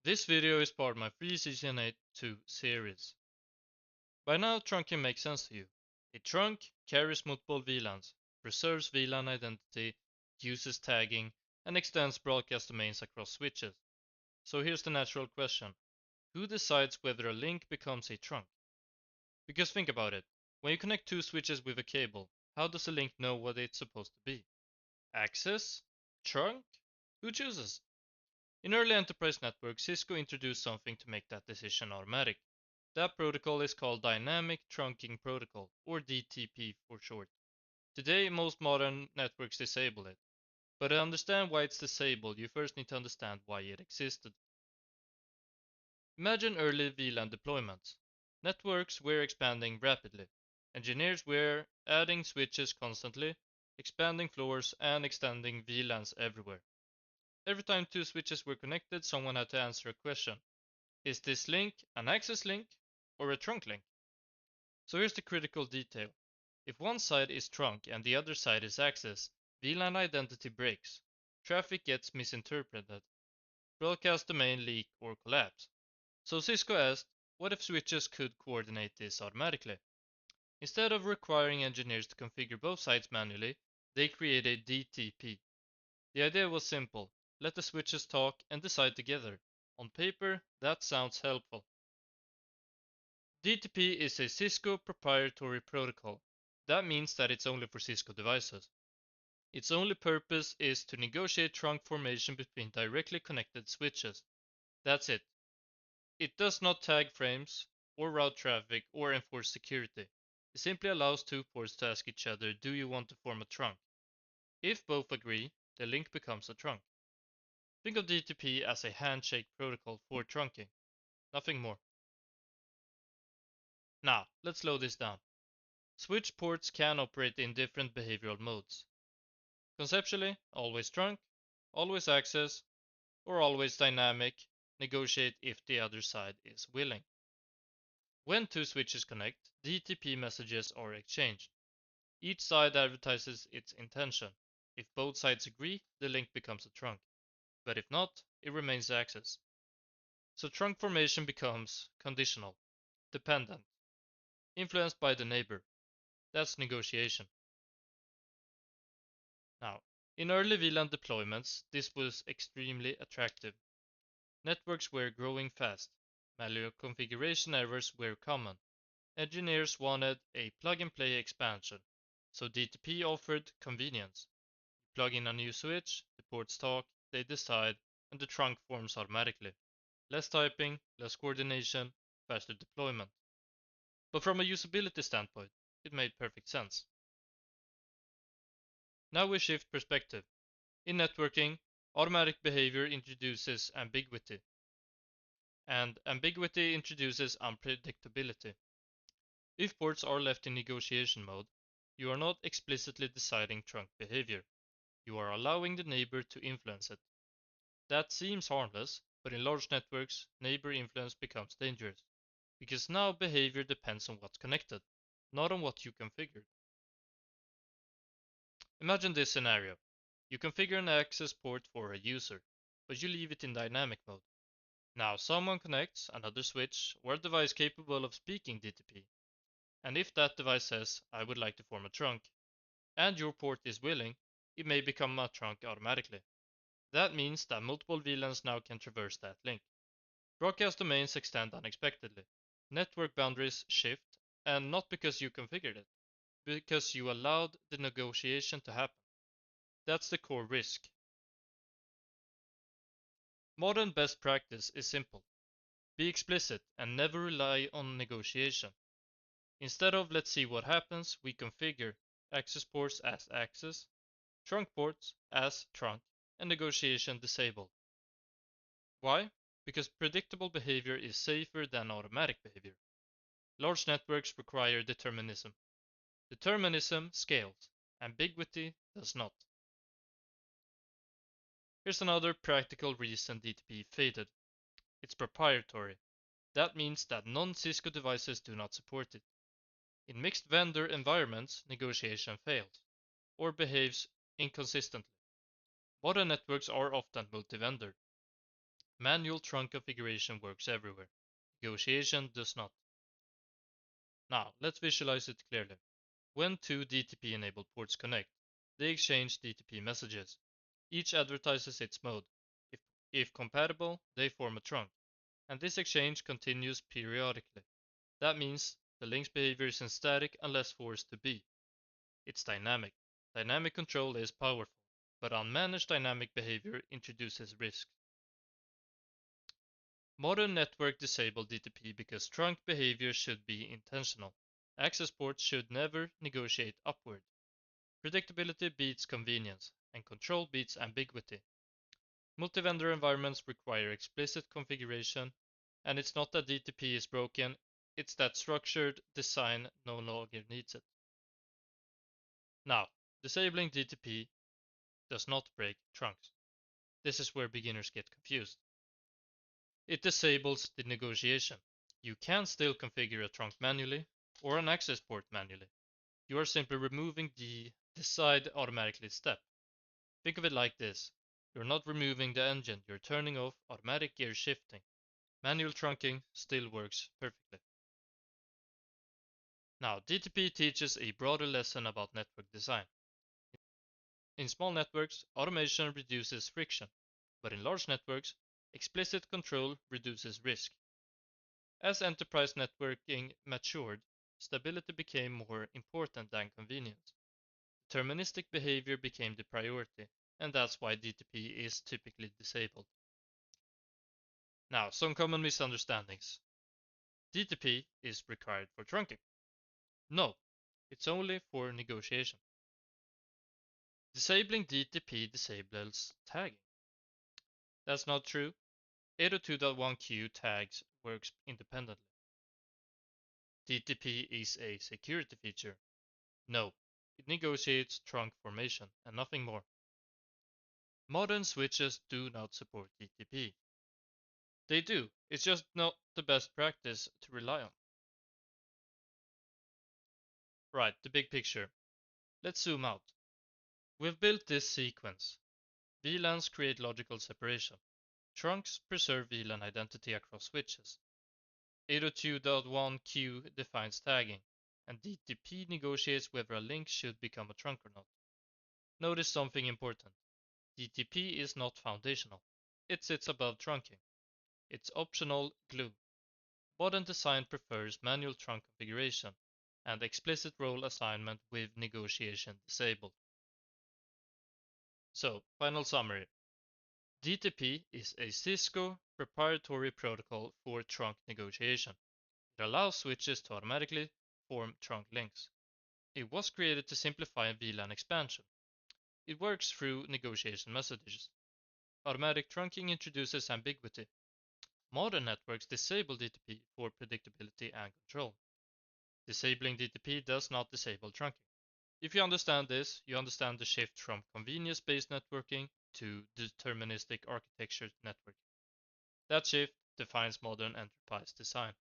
This video is part of my free CCNA 2 series. By now trunking makes sense to you. A trunk carries multiple VLANs, preserves VLAN identity, uses tagging, and extends broadcast domains across switches. So here's the natural question. Who decides whether a link becomes a trunk? Because think about it. When you connect two switches with a cable, how does a link know what it's supposed to be? Access? Trunk? Who chooses? In early enterprise networks, Cisco introduced something to make that decision automatic. That protocol is called Dynamic Trunking Protocol, or DTP for short. Today, most modern networks disable it. But to understand why it's disabled, you first need to understand why it existed. Imagine early VLAN deployments. Networks were expanding rapidly. Engineers were adding switches constantly, expanding floors, and extending VLANs everywhere. Every time two switches were connected, someone had to answer a question. Is this link an access link or a trunk link? So here's the critical detail. If one side is trunk and the other side is access, VLAN identity breaks. Traffic gets misinterpreted. Broadcast domain leak or collapse. So Cisco asked, what if switches could coordinate this automatically? Instead of requiring engineers to configure both sides manually, they created DTP. The idea was simple. Let the switches talk and decide together. On paper, that sounds helpful. DTP is a Cisco proprietary protocol. That means that it's only for Cisco devices. Its only purpose is to negotiate trunk formation between directly connected switches. That's it. It does not tag frames, or route traffic, or enforce security. It simply allows two ports to ask each other, do you want to form a trunk? If both agree, the link becomes a trunk. Think of DTP as a handshake protocol for trunking. Nothing more. Now, let's slow this down. Switch ports can operate in different behavioral modes. Conceptually, always trunk, always access, or always dynamic, negotiate if the other side is willing. When two switches connect, DTP messages are exchanged. Each side advertises its intention. If both sides agree, the link becomes a trunk. But if not, it remains access. So trunk formation becomes conditional, dependent, influenced by the neighbor. That's negotiation. Now, in early VLAN deployments, this was extremely attractive. Networks were growing fast. Manual configuration errors were common. Engineers wanted a plug-and-play expansion, so DTP offered convenience. You plug in a new switch, the ports talk, they decide, and the trunk forms automatically. Less typing, less coordination, faster deployment. But from a usability standpoint, it made perfect sense. Now we shift perspective. In networking, automatic behavior introduces ambiguity, and ambiguity introduces unpredictability. If ports are left in negotiation mode, you are not explicitly deciding trunk behavior. You are allowing the neighbor to influence it. That seems harmless, but in large networks, neighbor influence becomes dangerous, because now behavior depends on what's connected, not on what you configured. Imagine this scenario. You configure an access port for a user, but you leave it in dynamic mode. Now someone connects another switch or a device capable of speaking DTP, and if that device says, I would like to form a trunk, and your port is willing, it may become a trunk automatically. That means that multiple VLANs now can traverse that link. Broadcast domains extend unexpectedly. Network boundaries shift, and not because you configured it, because you allowed the negotiation to happen. That's the core risk. Modern best practice is simple. Be explicit and never rely on negotiation. Instead of let's see what happens, we configure access ports as access, trunk ports as trunk, and negotiation disabled. Why? Because predictable behavior is safer than automatic behavior. Large networks require determinism. Determinism scales. Ambiguity does not. Here's another practical reason DTP faded. It's proprietary. That means that non-Cisco devices do not support it. In mixed vendor environments, negotiation fails, or behaves inconsistently. Modern networks are often multi-vendor. Manual trunk configuration works everywhere. Negotiation does not. Now, let's visualize it clearly. When two DTP-enabled ports connect, they exchange DTP messages. Each advertises its mode. If compatible, they form a trunk, and this exchange continues periodically. That means the link's behavior isn't static unless forced to be. It's dynamic. Dynamic control is powerful, but unmanaged dynamic behavior introduces risk. Modern network disable DTP because trunk behavior should be intentional. Access ports should never negotiate upward. Predictability beats convenience, and control beats ambiguity. Multi-vendor environments require explicit configuration, and it's not that DTP is broken, it's that structured design no longer needs it. Now, disabling DTP does not break trunks. This is where beginners get confused. It disables the negotiation. You can still configure a trunk manually or an access port manually. You are simply removing the decide automatically step. Think of it like this. You're not removing the engine, you're turning off automatic gear shifting. Manual trunking still works perfectly. Now, DTP teaches a broader lesson about network design. In small networks, automation reduces friction, but in large networks, explicit control reduces risk. As enterprise networking matured, stability became more important than convenience. Deterministic behavior became the priority, and that's why DTP is typically disabled. Now, some common misunderstandings. DTP is required for trunking. No, it's only for negotiation. Disabling DTP disables tagging. That's not true. 802.1q tags works independently. DTP is a security feature. No, it negotiates trunk formation and nothing more. Modern switches do not support DTP. They do, it's just not the best practice to rely on. Right, the big picture. Let's zoom out. We've built this sequence. VLANs create logical separation. Trunks preserve VLAN identity across switches. 802.1q defines tagging, and DTP negotiates whether a link should become a trunk or not. Notice something important. DTP is not foundational. It sits above trunking. It's optional glue. Modern design prefers manual trunk configuration and explicit role assignment with negotiation disabled. So, final summary. DTP is a Cisco proprietary protocol for trunk negotiation. It allows switches to automatically form trunk links. It was created to simplify VLAN expansion. It works through negotiation messages. Automatic trunking introduces ambiguity. Modern networks disable DTP for predictability and control. Disabling DTP does not disable trunking. If you understand this, you understand the shift from convenience-based networking to deterministic architecture networking. That shift defines modern enterprise design.